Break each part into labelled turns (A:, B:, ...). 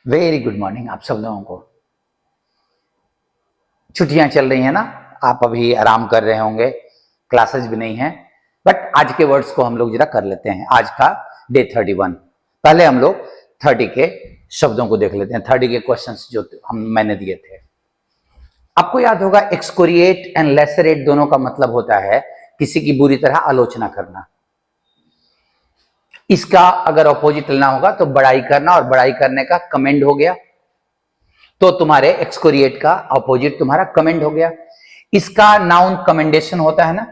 A: Very good morning आप सब लोगों को। छुट्टियां चल रही हैं ना, आप अभी आराम कर रहे होंगे, क्लासेस भी नहीं है। बट आज के वर्ड्स को हम लोग जरा कर लेते हैं। आज का डे 31। पहले हम लोग 30 के शब्दों को देख लेते हैं, 30 के क्वेश्चंस जो मैंने दिए थे। आपको याद होगा एक्सकोरिएट एंड लेसरेट दोनों का मतलब होता है किसी की बुरी तरह आलोचना करना। इसका अगर ऑपोजिट लेना होगा तो बड़ाई करना, और बड़ाई करने का कमेंड हो गया, तो तुम्हारे एक्सकोरिएट का ऑपोजिट तुम्हारा कमेंड हो गया। इसका नाउन कमेंडेशन होता है ना,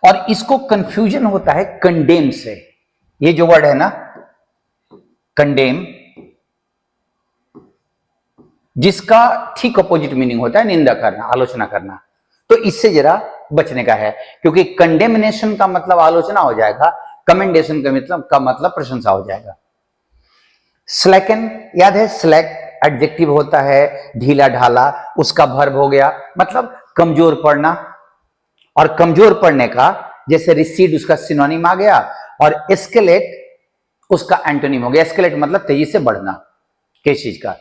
A: और इसको कंफ्यूजन होता है कंडेम से। ये जो वर्ड है ना कंडेम, जिसका ठीक ऑपोजिट मीनिंग होता है निंदा करना, आलोचना करना। तो इससे जरा बचने का है, क्योंकि कंडेमनेशन का मतलब आलोचना हो जाएगा, कमेंडेशन का मतलब प्रशंसा हो जाएगा। स्लैकन याद है, स्लैक एडजेक्टिव होता है ढीला ढाला, उसका वर्ब हो गया, मतलब कमजोर पड़ना। और कमजोर पड़ने का जैसे रिसीड उसका सिनोनिम आ गया, और एस्केलेट उसका एंटोनिम हो गया। एस्केलेट मतलब तेजी से बढ़ना किस चीज का।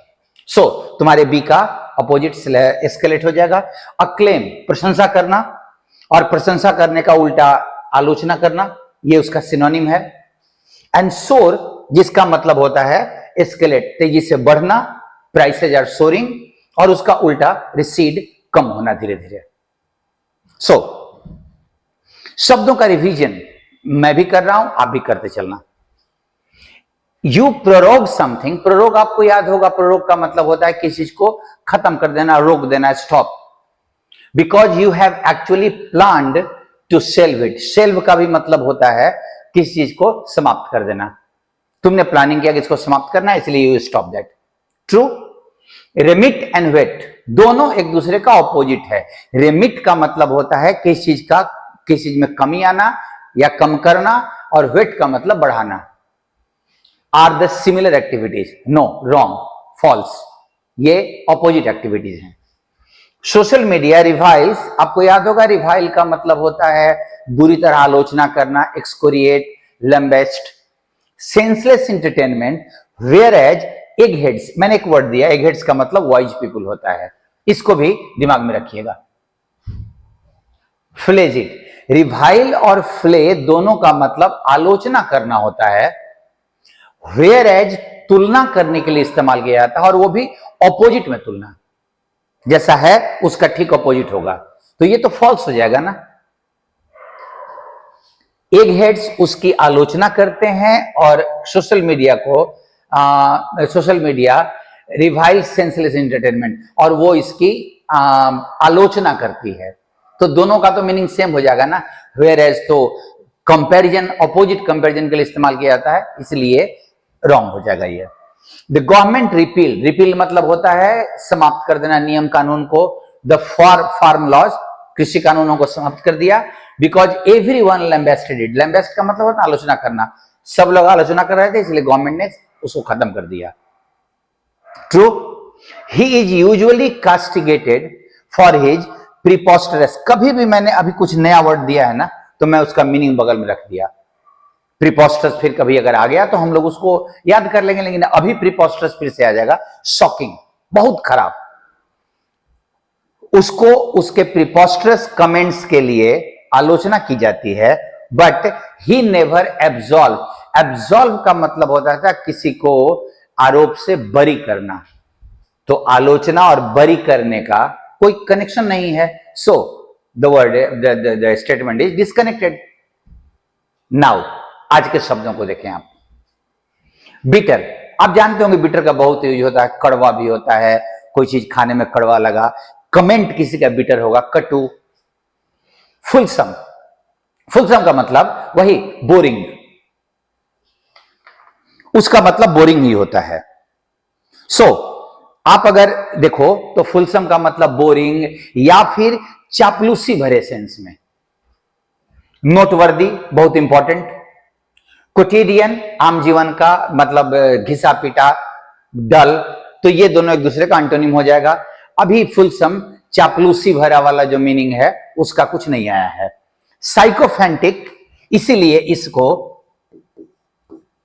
A: सो तुम्हारे बी का अपोजिट एस्केलेट हो जाएगा। अक्लेम प्रशंसा करना, और प्रशंसा करने का उल्टा आलोचना करना, ये उसका सिनोनिम है। एंड सोर जिसका मतलब होता है एस्केलेट तेजी से बढ़ना, प्राइसेज आर सोरिंग, और उसका उल्टा रिसीड कम होना धीरे धीरे। सो शब्दों का रिवीजन मैं भी कर रहा हूं, आप भी करते चलना। यू प्रोरोग समथिंग, प्रोरोग आपको याद होगा, प्रोरोग का मतलब होता है किसी चीज को खत्म कर देना, रोक देना, stop. Because you have actually planned to shelve it. Shelve का भी मतलब होता है किसी चीज को समाप्त कर देना। तुमने प्लानिंग किया कि इसको समाप्त करना है, इसलिए you stop that. True. Remit and whet दोनों एक दूसरे का ऑपोजिट है। रेमिट का मतलब होता है किसी चीज में कमी आना या कम करना, और वेट का मतलब बढ़ाना। Are the similar activities? No, wrong, false, ये ऑपोजिट एक्टिविटीज हैं। सोशल मीडिया रिवाइल्स, आपको याद होगा रिवाइल का मतलब होता है बुरी तरह आलोचना करना, excoriate, lambaste. Senseless entertainment, whereas eggheads, मैंने एक वर्ड दिया, एग हेड्स का मतलब वाइज पीपुल होता है, इसको भी दिमाग में रखिएगा। फ्लेजिट, रिवाइल और फ्ले दोनों का मतलब आलोचना करना होता है। वेयर एज तुलना करने के लिए इस्तेमाल किया जाता है, और वो भी ऑपोजिट में तुलना, जैसा है उसका ठीक ऑपोजिट होगा। तो ये तो फॉल्स हो जाएगा ना। एग हेड्स उसकी आलोचना करते हैं, और social media revile senseless entertainment, और वो इसकी आलोचना करती है। तो दोनों का तो मीनिंग सेम हो जाएगा ना। वेयर एज तो कंपैरिजन, ऑपोजिट कंपैरिजन के लिए इस्तेमाल किया जाता है, इसलिए रॉन्ग हो जाएगा ये। द गवर्नमेंट रिपील, रिपील मतलब होता है समाप्त कर देना नियम कानून को। द फार्म लॉज, कृषि कानूनों को समाप्त कर दिया। बिकॉज एवरीवन लैम्बेस्टेड इट, लैम्बेस्ट का मतलब होता है आलोचना करना, सब लोग आलोचना कर रहे थे, इसलिए गवर्नमेंट ने उसको खत्म कर दिया। True. He is usually castigated for his preposterous, कभी भी मैंने अभी कुछ नया वर्ड दिया है ना, तो मैं उसका मीनिंग बगल में रख दिया। प्रीपोस्टरस फिर कभी अगर आ गया तो हम लोग उसको याद कर लेंगे, लेकिन अभी प्रीपोस्टरस फिर से आ जाएगा। शॉकिंग, बहुत खराब। उसको उसके प्रीपोस्टरस कमेंट्स के लिए आलोचना की जाती है, but he never absolve. Absolve का मतलब होता था किसी को आरोप से बरी करना, तो आलोचना और बरी करने का कोई कनेक्शन नहीं है। So the word, the statement is disconnected. Now आज के शब्दों को देखें आप। बिटर, आप जानते होंगे बिटर का बहुत यूज होता है, कड़वा भी होता है, कोई चीज खाने में कड़वा लगा। कमेंट किसी का बिटर होगा, कटु। फुलसम, फुलसम का मतलब वही बोरिंग, उसका मतलब बोरिंग ही होता है। सो आप अगर देखो तो फुलसम का मतलब बोरिंग, या फिर चापलूसी भरे सेंस में। नोटवर्दी, बहुत इंपॉर्टेंट। कोटिडियन, आम जीवन का मतलब घिसा पीटा, डल, तो ये दोनों एक दूसरे का एंटोनिम हो जाएगा। अभी फुलसम चापलूसी भरा वाला जो मीनिंग है उसका कुछ नहीं आया है। साइकोफेंटिक, इसीलिए इसको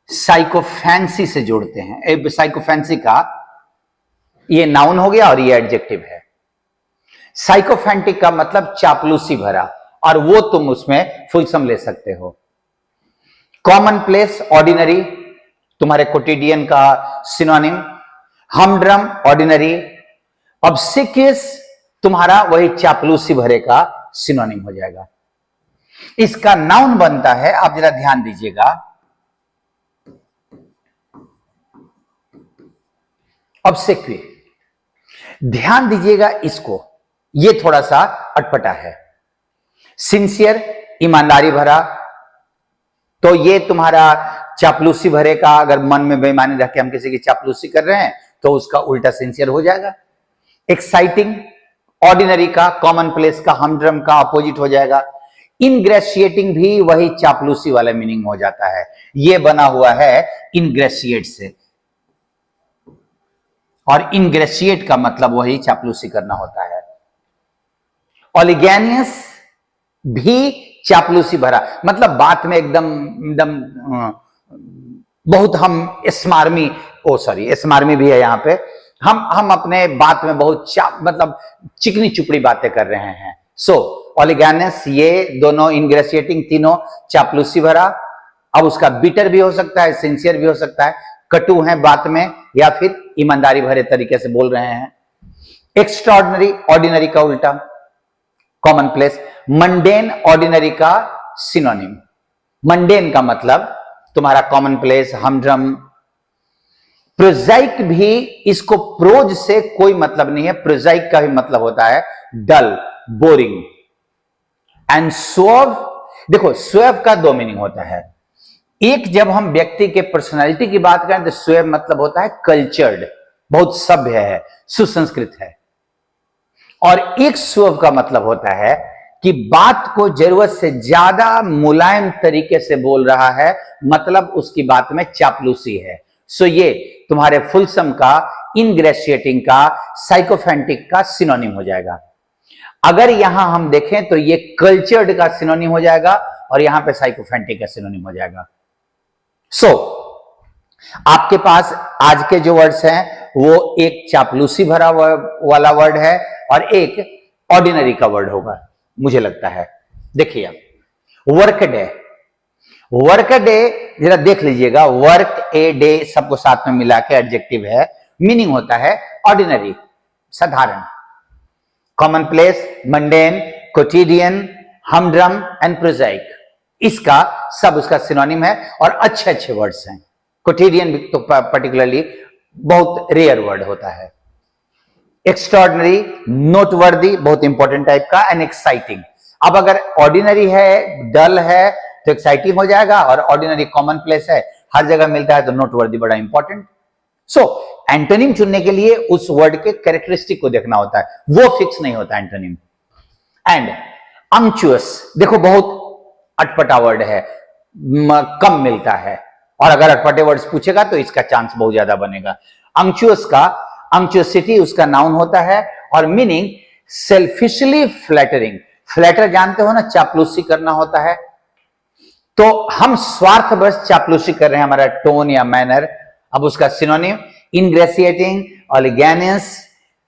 A: साइकोफैंसी से जोड़ते हैं। साइकोफैंसी का ये नाउन हो गया और ये एडजेक्टिव है। साइकोफैंटिक का मतलब चापलूसी भरा, और वो तुम उसमें फुलसम ले सकते हो। कॉमन प्लेस ऑर्डिनरी तुम्हारे कोटिडियन का सिनोनिम, हमड्रम ऑर्डिनरी, ऑब्सेक्यूअस तुम्हारा वही चापलूसी भरे का सिनोनिम हो जाएगा। इसका नाउन बनता है, आप जरा ध्यान दीजिएगा, ऑब्सेक्यूअस। ध्यान दीजिएगा इसको, ये थोड़ा सा अटपटा है। सिंसियर ईमानदारी भरा, तो ये तुम्हारा चापलूसी भरे का, अगर मन में बेईमानी रख के हम किसी की चापलूसी कर रहे हैं तो उसका उल्टा सिंसियर हो जाएगा। एक्साइटिंग ऑर्डिनरी का, कॉमन प्लेस का, हमड्रम का अपोजिट हो जाएगा। इनग्रेशिएटिंग भी वही चापलूसी वाला मीनिंग हो जाता है। ये बना हुआ है इनग्रेशिएट से, और इनग्रेशिएट का मतलब वही चापलूसी करना होता है। ओलिगेनियस भी चापलूसी भरा, मतलब बात में एकदम एकदम बहुत हम स्मार्मी, स्मार्मी भी है यहां पे, हम अपने बात में बहुत मतलब चिकनी चुपड़ी बातें कर रहे हैं। सो ओलिगेनियस, ये दोनों इनग्रेशिएटिंग तीनों चापलूसी भरा। अब उसका बिटर भी हो सकता है, सिंसियर भी हो सकता है, कटु है बात में, या फिर ईमानदारी भरे तरीके से बोल रहे हैं। एक्स्ट्राऑर्डिनरी ऑर्डिनरी का उल्टा, कॉमन प्लेस। मंडेन ऑर्डिनरी का सिनोनिम, मंडेन का मतलब तुम्हारा कॉमन प्लेस, हमड्रम। प्रोजाइक भी, इसको प्रोज से कोई मतलब नहीं है, प्रोजाइक का भी मतलब होता है डल, बोरिंग। एंड स्वर्व, देखो स्वर्व का दो मीनिंग होता है। एक, जब हम व्यक्ति के पर्सनालिटी की बात करें तो स्वर्व मतलब होता है कल्चर्ड, बहुत सभ्य है, सुसंस्कृत है। और एक स्वर्व का मतलब होता है कि बात को जरूरत से ज्यादा मुलायम तरीके से बोल रहा है, मतलब उसकी बात में चापलूसी है। सो ये तुम्हारे फुलसम का, इनग्रेशिएटिंग का, साइकोफैंटिक का सिनोनिम हो जाएगा। अगर यहां हम देखें तो ये कल्चर्ड का सिनोनिम हो जाएगा, और यहां पे साइकोफैंटिक का सिनोनिम हो जाएगा। सो आपके पास आज के जो वर्ड्स हैं वो एक चापलूसी भरा वाला वर्ड है और एक ऑर्डिनरी का वर्ड होगा, मुझे लगता है। देखिए वर्क डे, वर्क डे जरा देख लीजिएगा, वर्क ए डे सबको साथ में मिला के एडजेक्टिव है, मीनिंग होता है ऑर्डिनरी, साधारण। Commonplace, mundane, quotidian, humdrum and prosaic, इसका सब उसका सिनोनिम है, और अच्छे अच्छे वर्ड्स हैं। कोटिडियन तो पर्टिकुलरली बहुत रेयर वर्ड होता है। एक्स्ट्राऑर्डिनरी, नोटवर्दी, बहुत इंपॉर्टेंट टाइप का, एंड एक्साइटिंग। अब अगर ऑर्डिनरी है, डल है तो एक्साइटिंग हो जाएगा, और ऑर्डिनरी कॉमन प्लेस है, हर जगह मिलता है, तो नोटवर्दी बड़ा इंपॉर्टेंट। सो एंटोनिम चुनने के लिए उस वर्ड के कैरेक्टरिस्टिक को देखना होता है, वो फिक्स नहीं होता एंटोनिम। एंड अंक्चुअस, देखो बहुत अटपटा वर्ड है, कम मिलता है, और अगर अटपटे वर्ड्स पूछेगा तो इसका चांस बहुत ज्यादा बनेगा। अंक्चुअस का, अंक्चुअसिटी उसका नाउन होता है, और मीनिंग सेल्फिशली फ्लैटरिंग। फ्लैटर जानते हो ना, चापलूसी करना होता है, तो हम स्वार्थवश चापलूसी कर रहे हैं, हमारा टोन या मैनर। अब उसका सिनोनिम इनग्रेशिएटिंग, ओलिगेनियस,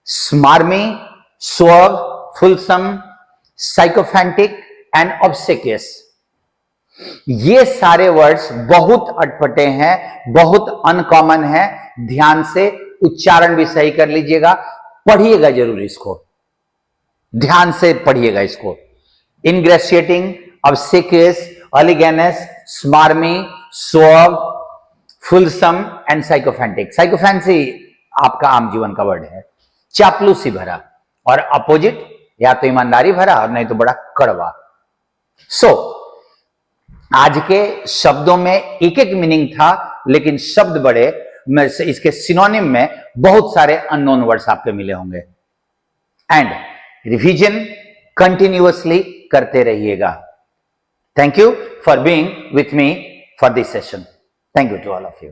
A: स्मार्मी, स्वर्व, फुलसम, साइकोफैंटिक एंड ऑब्सेक्यूअस। ये सारे वर्ड्स बहुत अटपटे हैं, बहुत अनकॉमन है। ध्यान से उच्चारण भी सही कर लीजिएगा, पढ़िएगा जरूर इसको, ध्यान से पढ़िएगा इसको। इनग्रेशिएटिंग, ऑब्सेक्यूअस, ओलिगेनस, स्मार्मी, स्वर्व, फुलसम एंड साइकोफैंटिक। साइकोफैंसी आपका आम जीवन का वर्ड है। चापलूसी भरा, और अपोजिट या तो ईमानदारी भरा, और नहीं तो बड़ा कड़वा। सो आज के शब्दों में एक एक मीनिंग था, लेकिन शब्द बड़े, इसके सिनोनिम में बहुत सारे अननोन वर्ड्स आपके मिले होंगे। एंड रिवीजन कंटिन्यूअसली करते रहिएगा। Thank you for being with me for this session. Thank you to all of you.